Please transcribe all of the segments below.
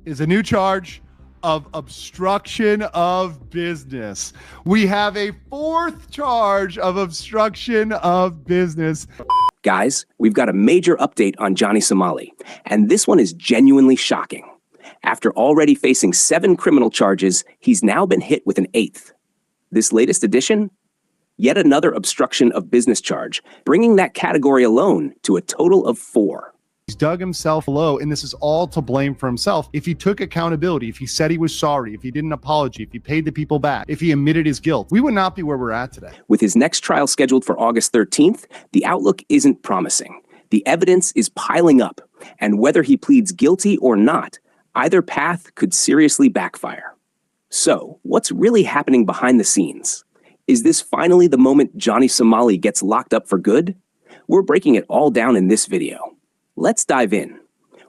is a new charge of obstruction of business. We have a fourth charge of obstruction of business. Guys, we've got a major update on Johnny Somali, and this one is genuinely shocking. After already facing 7 criminal charges, he's now been hit with an 8th. This latest addition? Yet another obstruction of business charge, bringing that category alone to a total of 4. He's dug himself low, and this is all to blame for himself. If he took accountability, if he said he was sorry, if he did an apology, if he paid the people back, if he admitted his guilt, we would not be where we're at today. With his next trial scheduled for August 13th, the outlook isn't promising. The evidence is piling up, and whether he pleads guilty or not, either path could seriously backfire. So, what's really happening behind the scenes? Is this finally the moment Johnny Somali gets locked up for good? We're breaking it all down in this video. Let's dive in.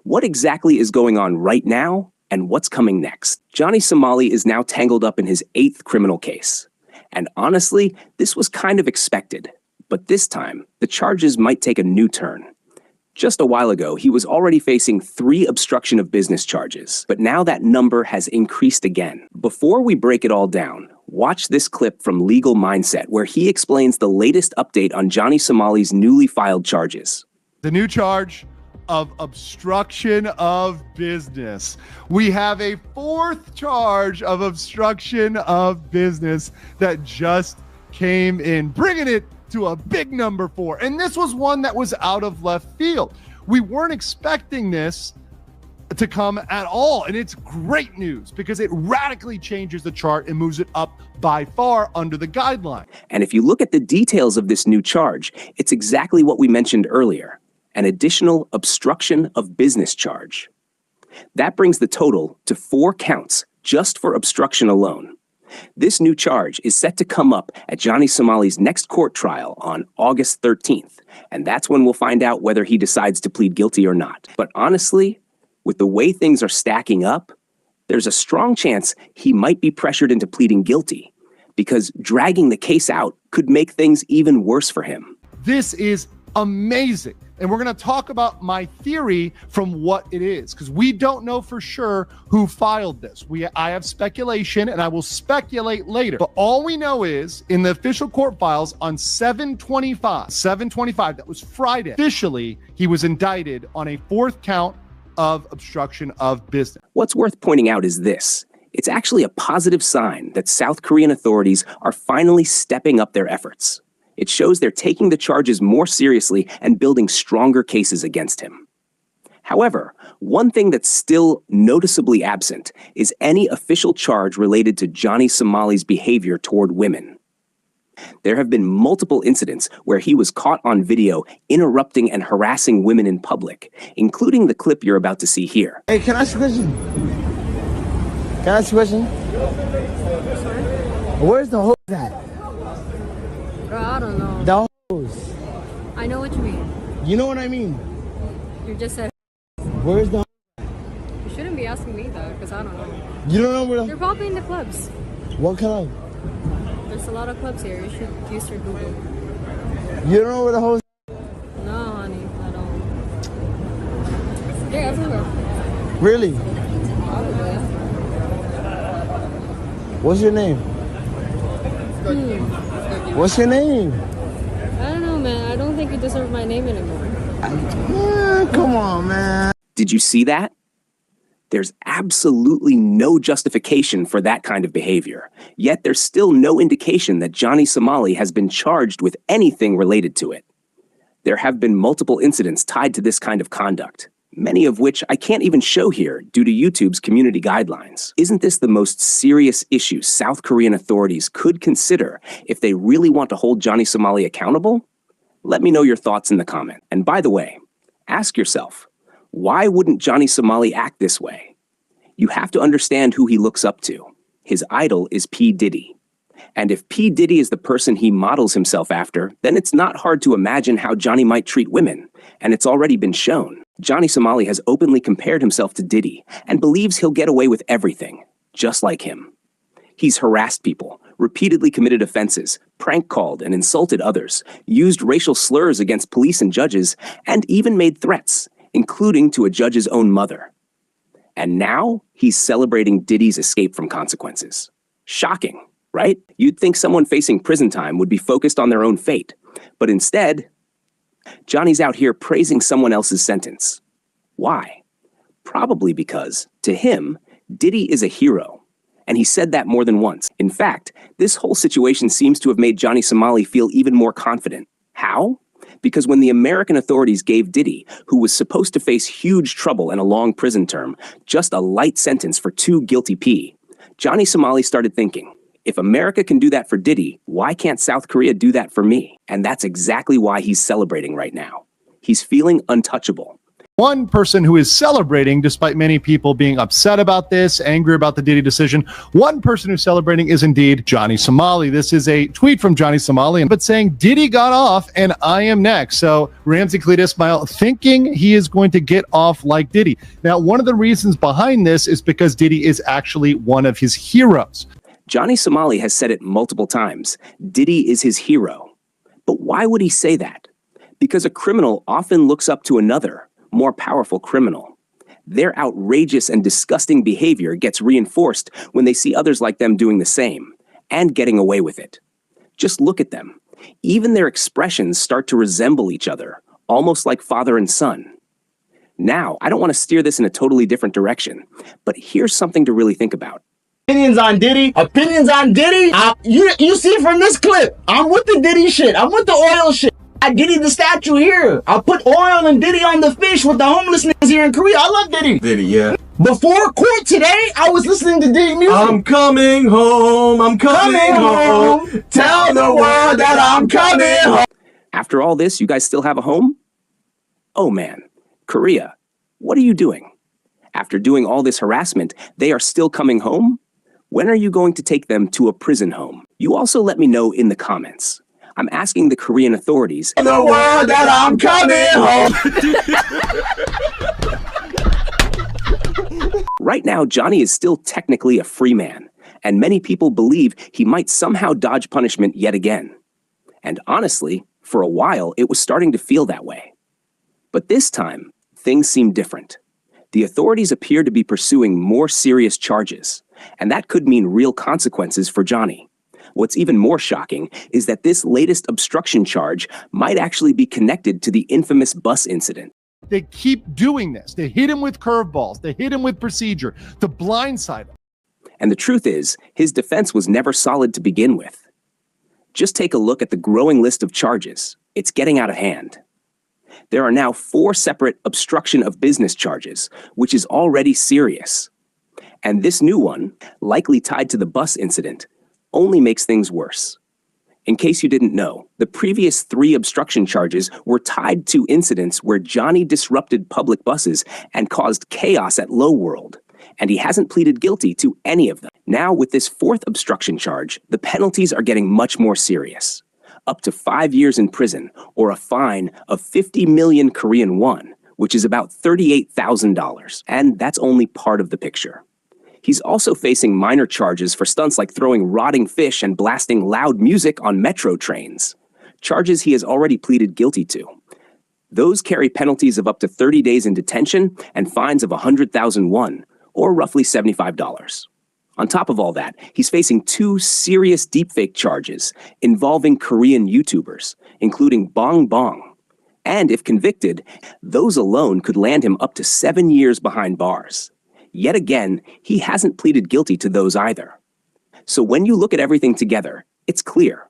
What exactly is going on right now, and what's coming next? Johnny Somali is now tangled up in his 8th criminal case. And honestly, this was kind of expected. But this time, the charges might take a new turn. Just a while ago, he was already facing 3 obstruction of business charges, but now that number has increased again. Before we break it all down, watch this clip from Legal Mindset, where he explains the latest update on Johnny Somali's newly filed charges. The new charge of obstruction of business. We have a fourth charge of obstruction of business that just came in, bringing it to a big number 4. And this was one that was out of left field. We weren't expecting this to come at all. And it's great news because it radically changes the chart and moves it up by far under the guideline. And if you look at the details of this new charge, it's exactly what we mentioned earlier. An additional obstruction of business charge. That brings the total to 4 counts just for obstruction alone. This new charge is set to come up at Johnny Somali's next court trial on August 13th, and that's when we'll find out whether he decides to plead guilty or not. But honestly, with the way things are stacking up, there's a strong chance he might be pressured into pleading guilty, because dragging the case out could make things even worse for him. This is amazing. And we're going to talk about my theory from what it is, because we don't know for sure who filed this. I have speculation, and I will speculate later. But all we know is in the official court files on 7/25, that was Friday, officially, he was indicted on a 4th count of obstruction of business. What's worth pointing out is this. It's actually a positive sign that South Korean authorities are finally stepping up their efforts. It shows they're taking the charges more seriously and building stronger cases against him. However, one thing that's still noticeably absent is any official charge related to Johnny Somali's behavior toward women. There have been multiple incidents where he was caught on video interrupting and harassing women in public, including the clip you're about to see here. Hey, can I ask a question? Can I ask a question? Where's the hose at? Bro, I don't know. The hose. I know what you mean. You know what I mean? You just said. Where's the hose? You shouldn't be asking me though, because I don't know. You don't know where the... They're probably in the clubs. What club? There's a lot of clubs here. You should use your Google. You don't know where the hose... No, honey, I don't. They're everywhere. Really? Probably. What's your name? What's your name? I don't know, man. I don't think you deserve my name anymore. Come on, man. Did you see that? There's absolutely no justification for that kind of behavior. Yet there's still no indication that Johnny Somali has been charged with anything related to it. There have been multiple incidents tied to this kind of conduct, many of which I can't even show here due to YouTube's community guidelines. Isn't this the most serious issue South Korean authorities could consider if they really want to hold Johnny Somali accountable? Let me know your thoughts in the comment. And by the way, ask yourself, why wouldn't Johnny Somali act this way? You have to understand who he looks up to. His idol is P. Diddy. And if P. Diddy is the person he models himself after, then it's not hard to imagine how Johnny might treat women. And it's already been shown. Johnny Somali has openly compared himself to Diddy and believes he'll get away with everything, just like him. He's harassed people, repeatedly committed offenses, prank called and insulted others, used racial slurs against police and judges, and even made threats, including to a judge's own mother. And now he's celebrating Diddy's escape from consequences. Shocking, right? You'd think someone facing prison time would be focused on their own fate. But instead, Johnny's out here praising someone else's sentence. Why? Probably because, to him, Diddy is a hero. And he said that more than once. In fact, this whole situation seems to have made Johnny Somali feel even more confident. How? Because when the American authorities gave Diddy, who was supposed to face huge trouble and a long prison term, just a light sentence for 2 guilty P, Johnny Somali started thinking, if America can do that for Diddy, why can't South Korea do that for me? And that's exactly why he's celebrating right now. He's feeling untouchable. One person who is celebrating, despite many people being upset about this, angry about the Diddy decision, one person who's celebrating is indeed Johnny Somali. This is a tweet from Johnny Somali, but saying Diddy got off and I am next. So Ramsey Khalid Ismail thinking he is going to get off like Diddy. Now, one of the reasons behind this is because Diddy is actually one of his heroes. Johnny Somali has said it multiple times. Diddy is his hero. But why would he say that? Because a criminal often looks up to another, more powerful criminal. Their outrageous and disgusting behavior gets reinforced when they see others like them doing the same and getting away with it. Just look at them. Even their expressions start to resemble each other, almost like father and son. Now, I don't want to steer this in a totally different direction, but here's something to really think about. Opinions on Diddy. You see from this clip, I'm with the Diddy shit. I'm with the oil shit. I Diddy the statue here. I put oil and Diddy on the fish with the homelessness here in Korea. I love Diddy. Diddy, yeah. Before court today, I was listening to Diddy music. I'm coming home. I'm coming home. Tell the world that I'm coming home. After all this, you guys still have a home? Oh man, Korea, what are you doing? After doing all this harassment, they are still coming home? When are you going to take them to a prison home? You also let me know in the comments. I'm asking the Korean authorities. The world that I'm coming home. Right now, Johnny is still technically a free man, and many people believe he might somehow dodge punishment yet again. And honestly, for a while, it was starting to feel that way. But this time, things seem different. The authorities appear to be pursuing more serious charges, and that could mean real consequences for Johnny. What's even more shocking is that this latest obstruction charge might actually be connected to the infamous bus incident. They keep doing this. They hit him with curveballs. They hit him with procedure to blindside him. And the truth is, his defense was never solid to begin with. Just take a look at the growing list of charges. It's getting out of hand. There are now 4 separate obstruction of business charges, which is already serious. And this new one, likely tied to the bus incident, only makes things worse. In case you didn't know, the previous 3 obstruction charges were tied to incidents where Johnny disrupted public buses and caused chaos at Low World, and he hasn't pleaded guilty to any of them. Now, with this 4th obstruction charge, the penalties are getting much more serious. Up to 5 years in prison or a fine of 50 million Korean won, which is about $38,000. And that's only part of the picture. He's also facing minor charges for stunts like throwing rotting fish and blasting loud music on metro trains, charges he has already pleaded guilty to. Those carry penalties of up to 30 days in detention and fines of 100,000 won, or roughly $75. On top of all that, he's facing 2 serious deepfake charges involving Korean YouTubers, including Bong Bong. And if convicted, those alone could land him up to 7 years behind bars. Yet again, he hasn't pleaded guilty to those either. So when you look at everything together, it's clear.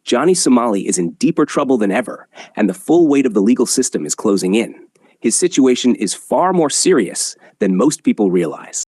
Johnny Somali is in deeper trouble than ever, and the full weight of the legal system is closing in. His situation is far more serious than most people realize.